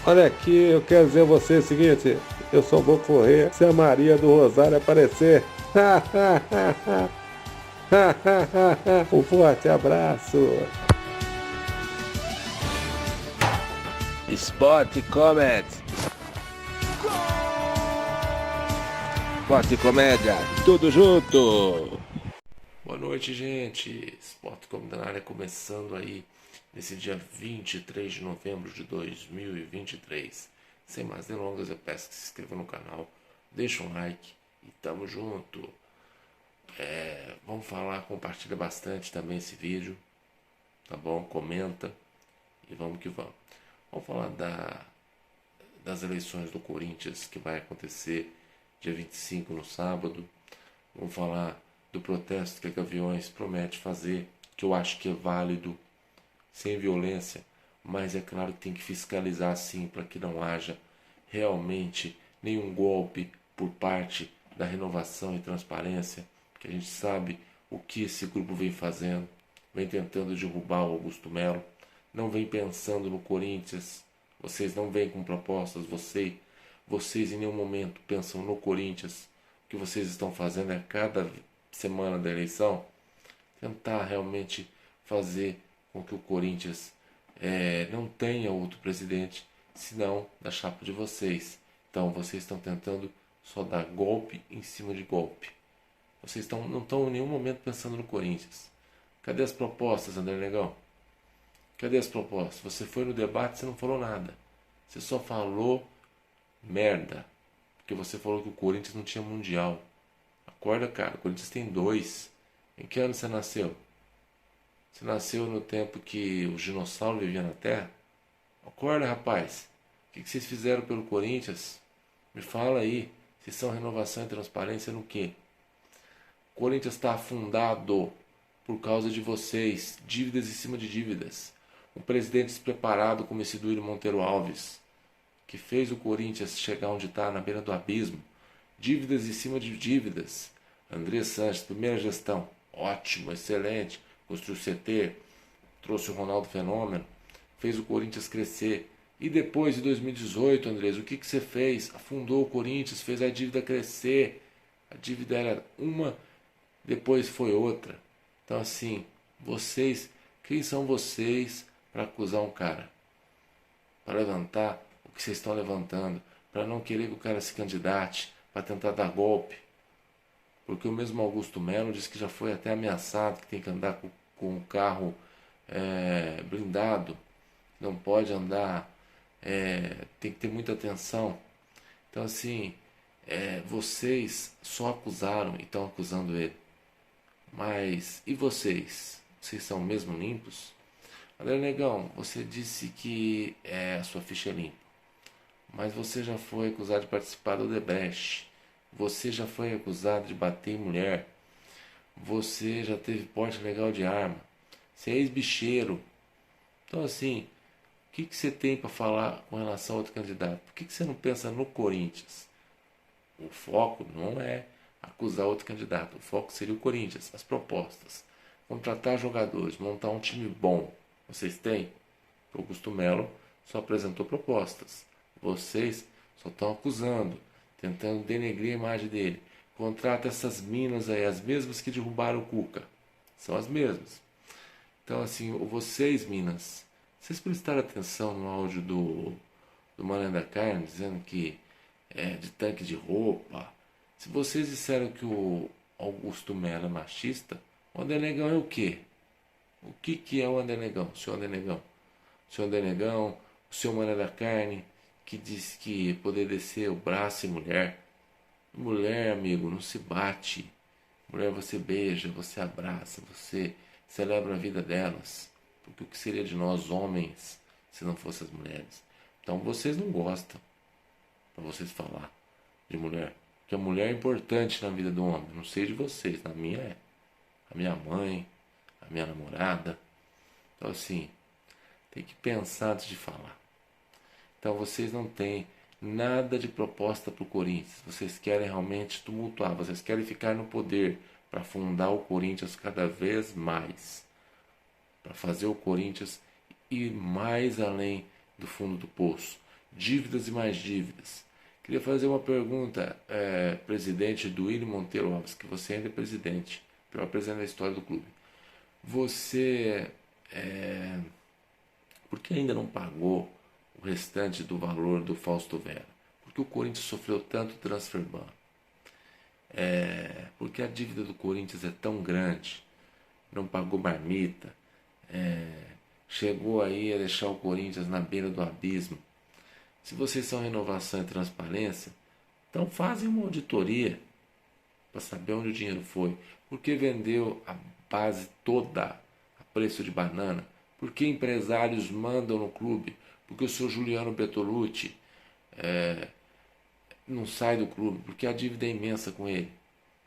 Olha aqui, eu quero dizer a você o seguinte, eu só vou correr se a Maria do Rosário aparecer. Um forte abraço. Sport Comedy. Sport e Comédia, tudo junto. Boa noite, gente. Sport Comedy na área começando aí nesse dia 23 de novembro de 2023. Sem mais delongas, eu peço que se inscreva no canal, deixa um like e tamo junto. Vamos falar, compartilha bastante também esse vídeo, tá bom? Comenta e vamos que vamos. Vamos falar das eleições do Corinthians que vai acontecer dia 25 no sábado. Vamos falar do protesto que a Gaviões promete fazer, que eu acho que é válido, sem violência, mas é claro que tem que fiscalizar sim para que não haja realmente nenhum golpe por parte da Renovação e Transparência, porque a gente sabe o que esse grupo vem fazendo, vem tentando derrubar o Augusto Melo, não vem pensando no Corinthians, vocês não vêm com propostas, vocês em nenhum momento pensam no Corinthians. O que vocês estão fazendo é cada semana da eleição tentar realmente fazer com que o Corinthians não tenha outro presidente senão da chapa de vocês. Então vocês estão tentando só dar golpe em cima de golpe. Vocês não estão em nenhum momento pensando no Corinthians. Cadê as propostas, André Negão? Cadê as propostas? Você foi no debate, você não falou nada. Você só falou merda. Porque você falou que o Corinthians não tinha mundial. Acorda, cara. O Corinthians tem 2. Em que ano você nasceu? Você nasceu no tempo que o dinossauro vivia na Terra? Acorda, rapaz. O que vocês fizeram pelo Corinthians? Me fala aí. Vocês são renovação e transparência no quê? O Corinthians está afundado por causa de vocês. Dívidas em cima de dívidas. Um presidente despreparado como esse Duílio Monteiro Alves, que fez o Corinthians chegar onde está, na beira do abismo. Dívidas em cima de dívidas. André Sanches, primeira gestão, ótimo, excelente. Construiu o CT, trouxe o Ronaldo Fenômeno, fez o Corinthians crescer. E depois de 2018, Andrés, o que você fez? Afundou o Corinthians, fez a dívida crescer. A dívida era uma, depois foi outra. Então assim, quem são vocês para acusar um cara? Para levantar o que vocês estão levantando, para não querer que o cara se candidate, para tentar dar golpe. Porque o mesmo Augusto Melo disse que já foi até ameaçado, que tem que andar com um carro blindado, não pode andar, tem que ter muita atenção. Então assim, vocês só acusaram e estão acusando ele. Mas e vocês? Vocês são mesmo limpos? André Negão, você disse que a sua ficha é limpa, mas você já foi acusado de participar do Odebrecht, você já foi acusado de bater em mulher, você já teve porte legal de arma, você é ex-bicheiro. Então assim, o que você tem para falar com relação a outro candidato? Por que você não pensa no Corinthians? O foco não é acusar outro candidato, o foco seria o Corinthians, as propostas. Contratar jogadores, montar um time bom. Vocês têm? O Augusto Melo só apresentou propostas. Vocês só estão acusando, tentando denegrir a imagem dele. Contrata essas minas aí, as mesmas que derrubaram o Cuca. São as mesmas. Então assim, vocês, Minas, vocês prestaram atenção no áudio do Mané da Carne, dizendo que é de tanque de roupa. Se vocês disseram que o Augusto Melo é machista, o André Negão é o quê? O que é o André Negão? O senhor André Negão? O senhor André Negão, o senhor Mané da Carne, que disse que poder descer o braço em mulher. Mulher, amigo, não se bate. Mulher você beija, você abraça, você celebra a vida delas. Porque o que seria de nós homens se não fossem as mulheres? Então vocês não gostam, para vocês falar de mulher. Porque a mulher é importante na vida do homem. Não sei de vocês, na minha é. A minha mãe, a minha namorada. Então assim, tem que pensar antes de falar. Então vocês não têm nada de proposta para o Corinthians. Vocês querem realmente tumultuar, vocês querem ficar no poder para afundar o Corinthians cada vez mais. Para fazer o Corinthians ir mais além do fundo do poço. dívidas e mais dívidas. Queria fazer uma pergunta, presidente Duílio Monteiro Alves, que você ainda é presidente, pior presidente da história do clube. Você, por que ainda não pagou o restante do valor do Fausto Vera? Por que o Corinthians sofreu tanto transfer ban? Porque a dívida do Corinthians é tão grande, não pagou marmita, chegou aí a deixar o Corinthians na beira do abismo. Se vocês são renovação e transparência, então fazem uma auditoria para saber onde o dinheiro foi. Por que vendeu a base toda a preço de banana? Por que empresários mandam no clube? Porque o senhor Juliano Bertolucci não sai do clube? Porque a dívida é imensa com ele.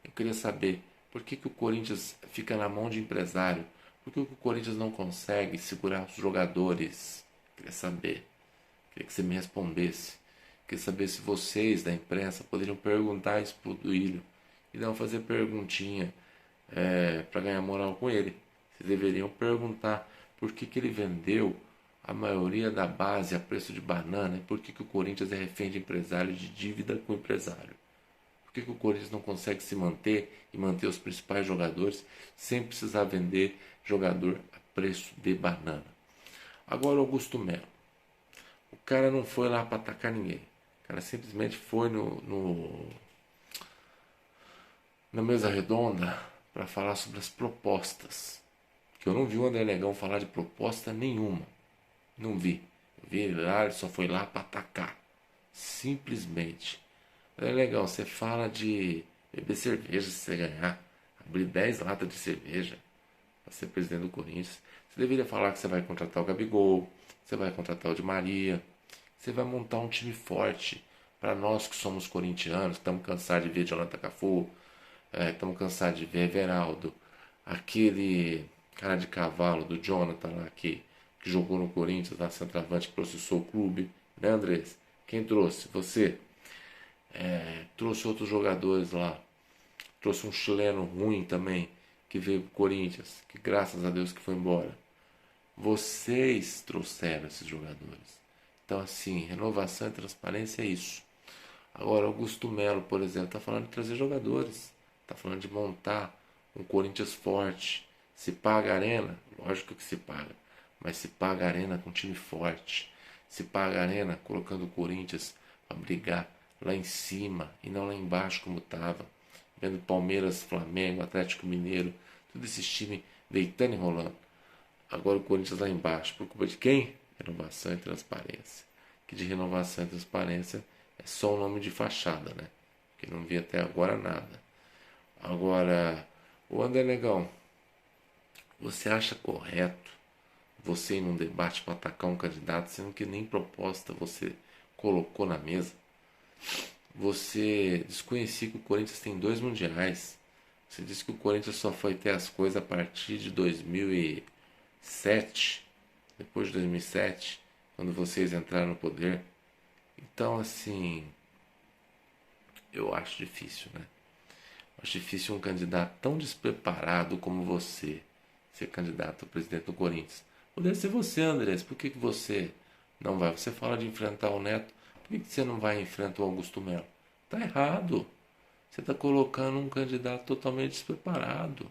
Eu queria saber por que o Corinthians fica na mão de empresário? Por que o Corinthians não consegue segurar os jogadores? Eu queria saber. Queria que você me respondesse. Queria saber se vocês da imprensa poderiam perguntar isso pro Duílio e não fazer perguntinha para ganhar moral com ele. Vocês deveriam perguntar por que ele vendeu a maioria da base a preço de banana e por que o Corinthians é refém de empresário, de dívida com empresário. Por que o Corinthians não consegue se manter e manter os principais jogadores sem precisar vender jogador a preço de banana? Agora, Augusto Melo. O cara não foi lá para atacar ninguém. O cara simplesmente foi na mesa redonda para falar sobre as propostas. Que eu não vi o André Negão falar de proposta nenhuma. Não vi. Eu vi ele lá, ele só foi lá para atacar. Simplesmente. André Negão, você fala de beber cerveja se você ganhar. Abrir 10 latas de cerveja para ser presidente do Corinthians. Você deveria falar que você vai contratar o Gabigol. Você vai contratar o Di Maria. Você vai montar um time forte. Para nós que somos corintianos, estamos cansados de ver Jonathan Cafu, estamos cansados de ver Everaldo, aquele cara de cavalo do Jonathan lá que jogou no Corinthians, lá centroavante, que processou o clube, né, Andrés? Quem trouxe? Você. Trouxe outros jogadores lá. Trouxe um chileno ruim também, que veio pro Corinthians, que graças a Deus que foi embora. Vocês trouxeram esses jogadores. Então, assim, renovação e transparência é isso. Agora, Augusto Melo, por exemplo, está falando de trazer jogadores. Está falando de montar um Corinthians forte. Se paga a arena, lógico que se paga. Mas se paga a arena com time forte. Se paga a arena colocando o Corinthians para brigar lá em cima e não lá embaixo como estava. Vendo Palmeiras, Flamengo, Atlético Mineiro, todos esses times deitando e rolando. Agora o Corinthians lá embaixo. Por culpa de quem? Renovação e transparência. Que de renovação e transparência é só um nome de fachada, né? Que não vi até agora nada. Agora, o André Negão, você acha correto você ir num debate para atacar um candidato, sendo que nem proposta você colocou na mesa? Você desconhecia que o Corinthians tem 2 mundiais. Você disse que o Corinthians só foi ter as coisas a partir de 2007, depois de 2007, quando vocês entraram no poder. Então, assim, eu acho difícil, né? Acho difícil um candidato tão despreparado como você ser candidato a presidente do Corinthians. Poderia ser você, Andrés. Por que você não vai? Você fala de enfrentar o Neto. Por que você não vai enfrentar o Augusto Melo? Tá errado. Você está colocando um candidato totalmente despreparado.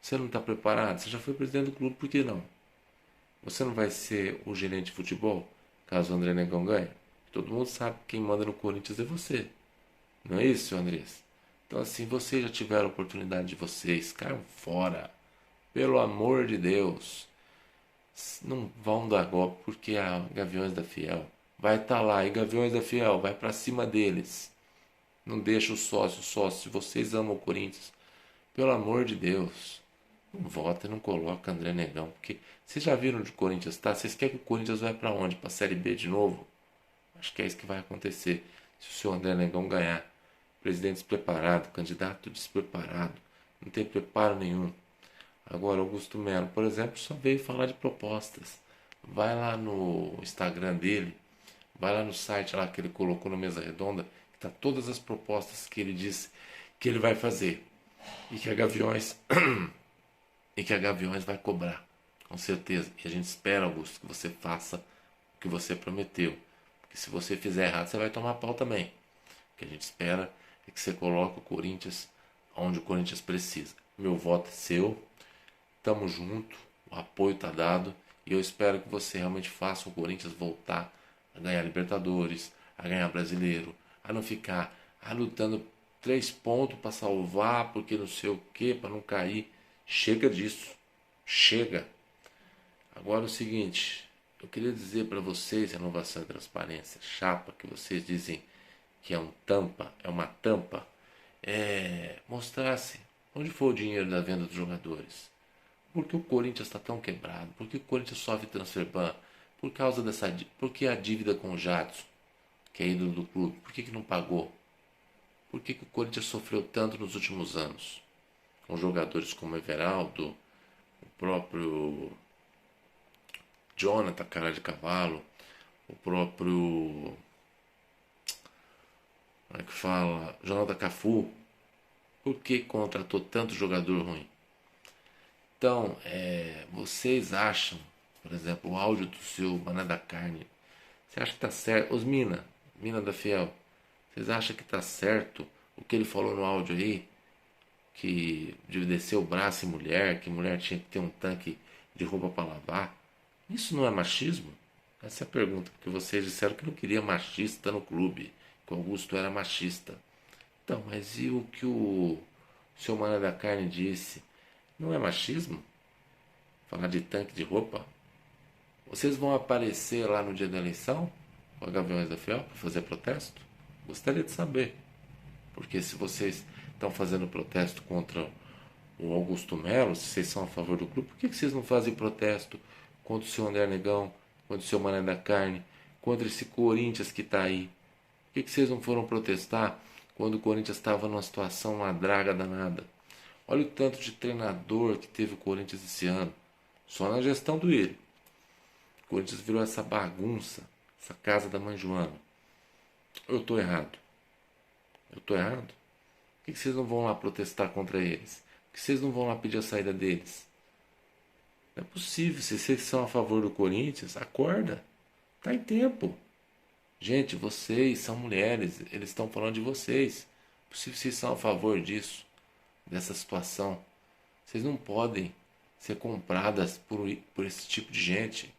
Você não está preparado? Você já foi presidente do clube, por que não? Você não vai ser o gerente de futebol, caso o André Negão ganhe? Todo mundo sabe que quem manda no Corinthians é você. Não é isso, Andrés? Então, assim, vocês já tiveram a oportunidade de vocês. Caiam fora. Pelo amor de Deus. Não vão dar golpe porque a Gaviões da Fiel vai estar lá. E Gaviões da Fiel vai para cima deles. Não deixa o sócio. Se vocês amam o Corinthians, pelo amor de Deus, não vota e não coloca André Negão. Porque vocês já viram onde o Corinthians está? Vocês querem que o Corinthians vá para onde? Para a Série B de novo? Acho que é isso que vai acontecer se o seu André Negão ganhar. Presidente despreparado, candidato despreparado, não tem preparo nenhum. Agora, Augusto Melo, por exemplo, só veio falar de propostas. Vai lá no Instagram dele, vai lá no site lá que ele colocou na mesa redonda, que tá todas as propostas que ele disse que ele vai fazer. E que a Gaviões vai cobrar, com certeza. E a gente espera, Augusto, que você faça o que você prometeu. Porque Porque se você fizer errado, você vai tomar pau também. O que a gente espera é que você coloque o Corinthians onde o Corinthians precisa. Meu voto é seu. Tamo junto. O apoio tá dado. E eu espero que você realmente faça o Corinthians voltar a ganhar Libertadores, a ganhar Brasileiro, a não ficar lutando 3 pontos para salvar, porque não sei o que, para não cair. Chega disso. Chega. Agora é o seguinte, eu queria dizer para vocês, renovação e transparência, chapa, que vocês dizem que é uma tampa, mostrasse onde foi o dinheiro da venda dos jogadores. Por que o Corinthians está tão quebrado? Por que o Corinthians sofre transfer ban? Por causa por que a dívida com o Jadson, que é ídolo do clube, por que não pagou? Por que o Corinthians sofreu tanto nos últimos anos? Com jogadores como Everaldo, o próprio Jonathan, cara de cavalo, o próprio, como é que fala, Jonathan Cafu. Por que contratou tanto jogador ruim? Então, vocês acham, por exemplo, o áudio do seu Mané da Carne, você acha que tá certo? Os Mina da Fiel, vocês acham que tá certo o que ele falou no áudio aí? Que de descer o braço em mulher, que mulher tinha que ter um tanque de roupa para lavar? Isso não é machismo? Essa é a pergunta, porque vocês disseram que não queria machista no clube, que o Augusto era machista. Então, mas e o que o seu Mané da Carne disse? Não é machismo? Falar de tanque de roupa? Vocês vão aparecer lá no dia da eleição com a Gaviões da Fiel para fazer protesto? Gostaria de saber. Porque se vocês estão fazendo protesto contra o Augusto Melo, se vocês são a favor do clube, por que vocês não fazem protesto contra o seu André Negão, contra o seu Mané da Carne, contra esse Corinthians que está aí? Por que vocês não foram protestar quando o Corinthians estava numa situação, uma draga danada? Olha o tanto de treinador que teve o Corinthians esse ano, só na gestão do Willi. O Corinthians virou essa bagunça, essa casa da mãe Joana. Eu estou errado? Eu estou errado? Por que vocês não vão lá protestar contra eles? Por que vocês não vão lá pedir a saída deles? Não é possível. Se vocês são a favor do Corinthians, acorda. Está em tempo. Gente, vocês são mulheres. Eles estão falando de vocês. É possível que vocês são a favor disso, dessa situação. Vocês não podem ser compradas por esse tipo de gente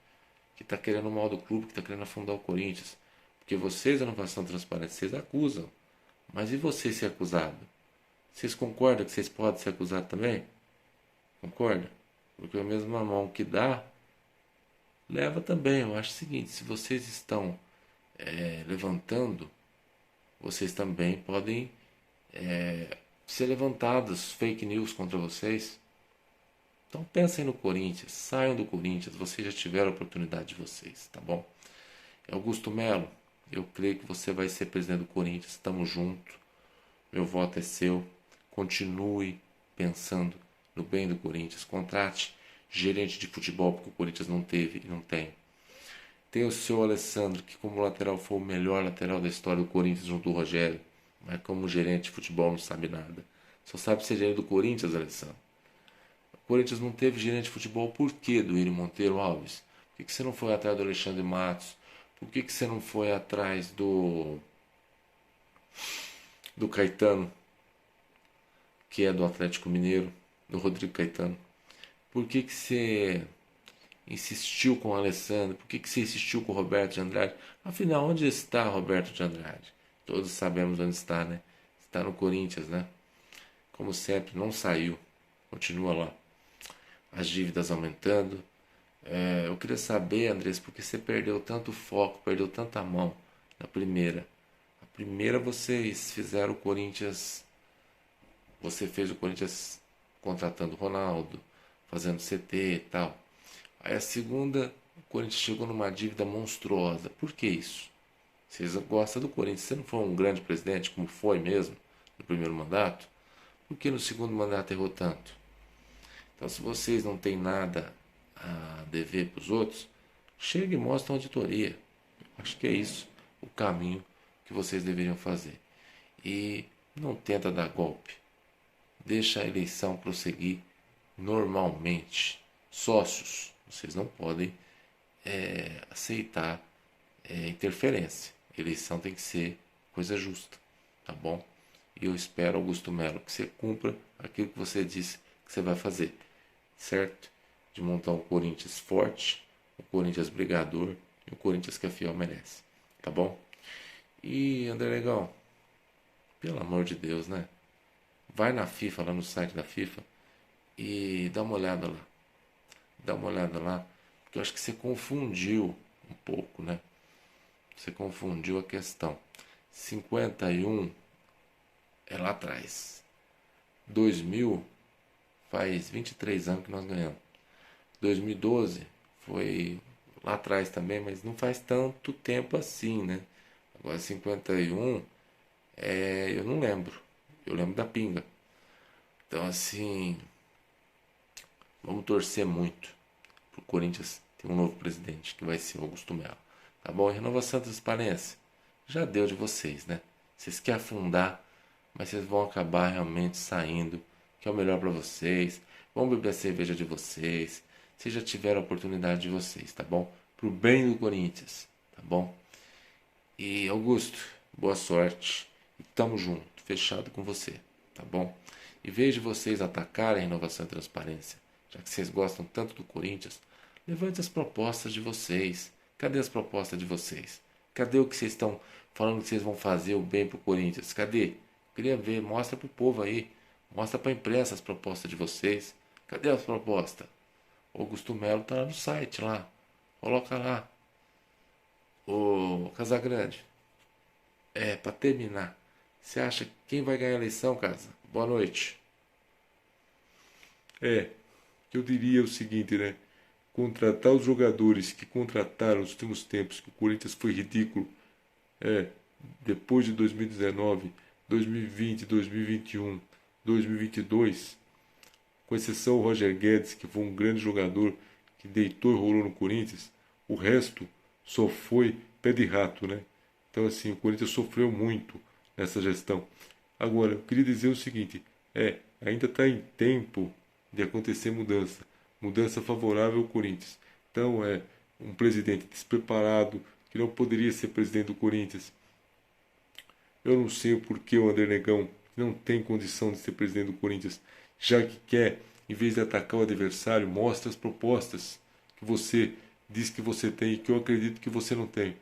que está querendo o mal do clube, que está querendo afundar o Corinthians. Porque vocês, a Inovação Transparente, vocês acusam. Mas e você ser acusado? Vocês concordam que vocês podem ser acusados também? Concorda? Porque a mesma mão que dá, leva também. Eu acho o seguinte, se vocês estão levantando, vocês também podem ser levantados fake news contra vocês. Então pensem no Corinthians, saiam do Corinthians, vocês já tiveram a oportunidade de vocês, tá bom? Augusto Melo, eu creio que você vai ser presidente do Corinthians, estamos juntos, meu voto é seu, continue pensando no bem do Corinthians, contrate gerente de futebol, porque o Corinthians não teve e não tem. Tem o seu Alessandro, que como lateral foi o melhor lateral da história do Corinthians junto do Rogério, mas como gerente de futebol não sabe nada. Só sabe ser gerente do Corinthians, Alessandro. O Corinthians não teve gerente de futebol, por quê, do Willi Monteiro Alves? Por que você não foi atrás do Alexandre Matos? Por que você não foi atrás do Caetano, que é do Atlético Mineiro, do Rodrigo Caetano? Por que você insistiu com o Alessandro? Por que você insistiu com o Roberto de Andrade? Afinal, onde está Roberto de Andrade? Todos sabemos onde está, né? Está no Corinthians, né? Como sempre, não saiu. Continua lá. As dívidas aumentando. Eu queria saber, Andrés, por que você perdeu tanto foco, perdeu tanta mão na primeira? A primeira vocês fizeram o Corinthians... Você fez o Corinthians contratando o Ronaldo, fazendo CT e tal. Aí a segunda, o Corinthians chegou numa dívida monstruosa. Por que isso? Vocês gostam do Corinthians. Você não foi um grande presidente, como foi mesmo no primeiro mandato? Por que no segundo mandato errou tanto? Então, se vocês não têm nada a dever para os outros, chega e mostra uma auditoria. Acho que é isso o caminho que vocês deveriam fazer. E não tenta dar golpe. Deixa a eleição prosseguir normalmente. Sócios, vocês não podem aceitar interferência. Eleição tem que ser coisa justa, tá bom? E eu espero, Augusto Melo, que você cumpra aquilo que você disse que você vai fazer, certo? De montar um Corinthians forte, um Corinthians brigador e um Corinthians que a Fiel merece, tá bom? E, André Negão, pelo amor de Deus, né? Vai na FIFA, lá no site da FIFA, e dá uma olhada lá. Dá uma olhada lá, porque eu acho que você confundiu um pouco, né? Você confundiu a questão. 51 é lá atrás. 2000 faz 23 anos que nós ganhamos. 2012 foi lá atrás também, mas não faz tanto tempo assim, né? Agora 51, eu não lembro. Eu lembro da pinga. Então, assim, vamos torcer muito pro Corinthians ter um novo presidente, que vai ser o Augusto Melo. Tá bom? E renovação da transparência. Já deu de vocês, né? Vocês querem afundar, mas vocês vão acabar realmente saindo, que é o melhor para vocês. Vão beber a cerveja de vocês. Vocês já tiveram a oportunidade de vocês, tá bom? Pro bem do Corinthians, tá bom? E Augusto, boa sorte. E tamo junto, fechado com você, tá bom? Em vez de vocês atacarem a renovação e transparência, já que vocês gostam tanto do Corinthians, levante as propostas de vocês. Cadê as propostas de vocês? Cadê o que vocês estão falando que vocês vão fazer o bem pro Corinthians? Cadê? Queria ver, mostra pro povo aí. Mostra pra imprensa as propostas de vocês. Cadê as propostas? O Augusto Melo tá lá no site lá. Coloca lá. Ô Casagrande, pra terminar, você acha que quem vai ganhar a eleição, Casa? Boa noite. Eu diria o seguinte, né? Contratar os jogadores que contrataram nos últimos tempos, que o Corinthians foi ridículo, depois de 2019, 2020, 2021, 2022, com exceção o Roger Guedes, que foi um grande jogador, que deitou e rolou no Corinthians, o resto só foi pé de rato, né? Então, assim, o Corinthians sofreu muito nessa gestão. Agora, eu queria dizer o seguinte, ainda está em tempo de acontecer mudança. Mudança favorável ao Corinthians. Então, um presidente despreparado, que não poderia ser presidente do Corinthians. Eu não sei o porquê o André Negão não tem condição de ser presidente do Corinthians, já que quer, em vez de atacar o adversário, mostra as propostas que você diz que você tem e que eu acredito que você não tem.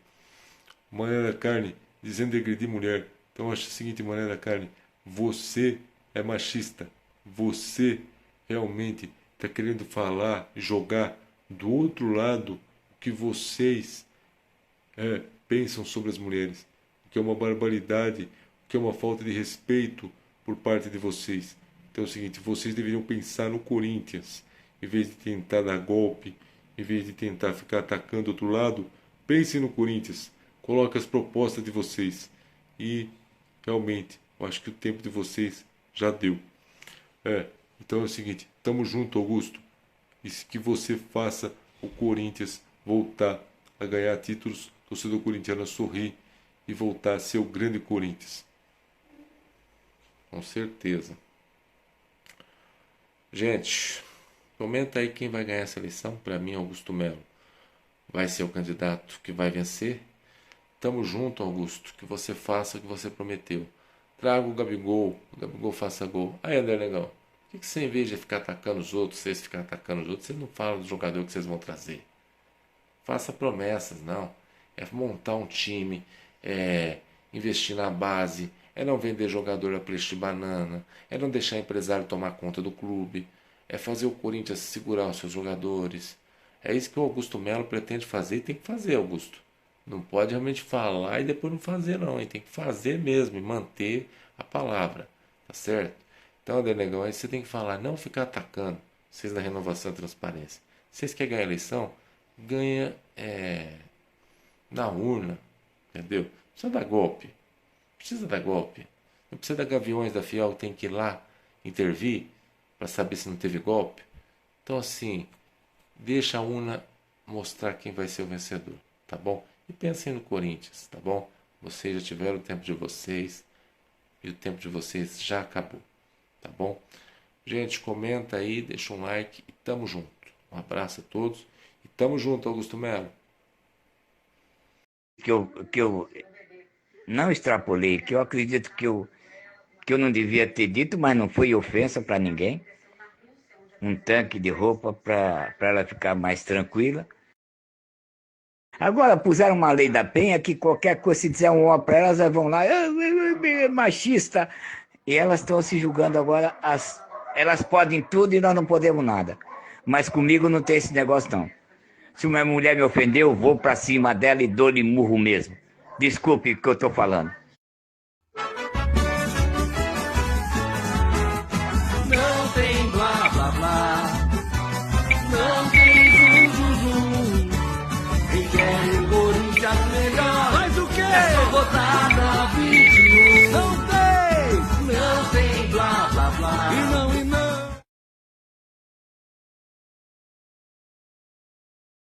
Mané da Carne, dizendo de agredir mulher. Então, eu acho o seguinte, Mané da Carne, você é machista. Você realmente está querendo falar, jogar do outro lado o que vocês pensam sobre as mulheres, o que é uma barbaridade, o que é uma falta de respeito por parte de vocês. Então é o seguinte, vocês deveriam pensar no Corinthians, em vez de tentar dar golpe, em vez de tentar ficar atacando o outro lado, pensem no Corinthians, coloquem as propostas de vocês e realmente, eu acho que o tempo de vocês já deu. Então é o seguinte, tamo junto, Augusto. E que você faça o Corinthians voltar a ganhar títulos, o torcedor corintiano a sorrir e voltar a ser o grande Corinthians. Com certeza. Gente, comenta aí quem vai ganhar essa eleição. Para mim, Augusto Melo vai ser o candidato que vai vencer. Tamo junto, Augusto. Que você faça o que você prometeu. Traga o Gabigol faça gol. Aí, André Legal, por que você, em vez de ficar atacando os outros, vocês ficar atacando os outros, vocês não falam do jogador que vocês vão trazer? Faça promessas, não. É montar um time, investir na base, é não vender jogador a preço de banana, é não deixar empresário tomar conta do clube, é fazer o Corinthians segurar os seus jogadores. É isso que o Augusto Melo pretende fazer e tem que fazer, Augusto. Não pode realmente falar e depois não fazer, não. Hein? Tem que fazer mesmo e manter a palavra, tá certo? Então, Denegão, aí você tem que falar, não ficar atacando vocês da renovação e transparência. Vocês querem ganhar a eleição? Ganha na urna, entendeu? Não precisa dar golpe. Precisa dar golpe. Não precisa dar Gaviões da Fiel que tem que ir lá intervir para saber se não teve golpe. Então, assim, deixa a urna mostrar quem vai ser o vencedor, tá bom? E pensem no Corinthians, tá bom? Vocês já tiveram o tempo de vocês e o tempo de vocês já acabou, tá bom? Gente, comenta aí, deixa um like e tamo junto. Um abraço a todos e tamo junto, Augusto Melo. que eu não extrapolei, que eu acredito que eu não devia ter dito, mas não foi ofensa para ninguém. Um tanque de roupa para ela ficar mais tranquila. Agora puseram uma lei da Penha que qualquer coisa, se disser um ó para elas vão lá, machista. E elas estão se julgando agora, elas podem tudo e nós não podemos nada. Mas comigo não tem esse negócio não. Se uma mulher me ofendeu, eu vou para cima dela e dou-lhe murro mesmo. Desculpe o que eu estou falando.